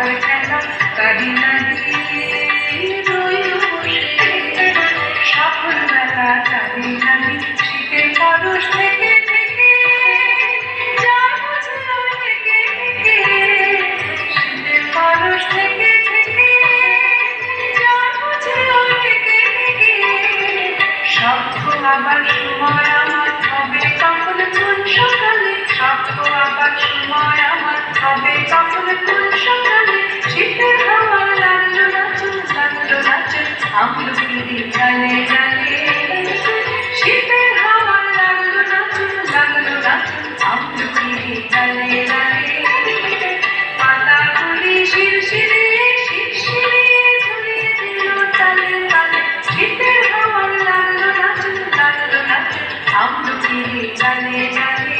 হাওয়ার খেলা কাঁদি না দিয়ে রইল বসে। সকালবেলা কাঁদি না দিয়ে শীতের পরশ থেকে থেকে যার বুঝলো থেকে থেকে শীতের পরশ থেকে থেকে যার বুঝলো থেকে থেকে স্বপ্ন আবার সময় আমার হবে কখন কোন সকালে স্বপ্ন আবার সময় আমার হবে কখন কোন সকালে শীতের হাওয়া লাগলো নাচুন আমলকি জালে জালে শীতের হাওয়া লাগলো নাচুন আমলকি জালে জালে পাতাগুলি শিরশিরিয়ে শিরশিরিয়ে ঝুলিয়ে দিল তালে তালে শীতের হাওয়া লাগলো নাচুন আমলকি জালে জালে।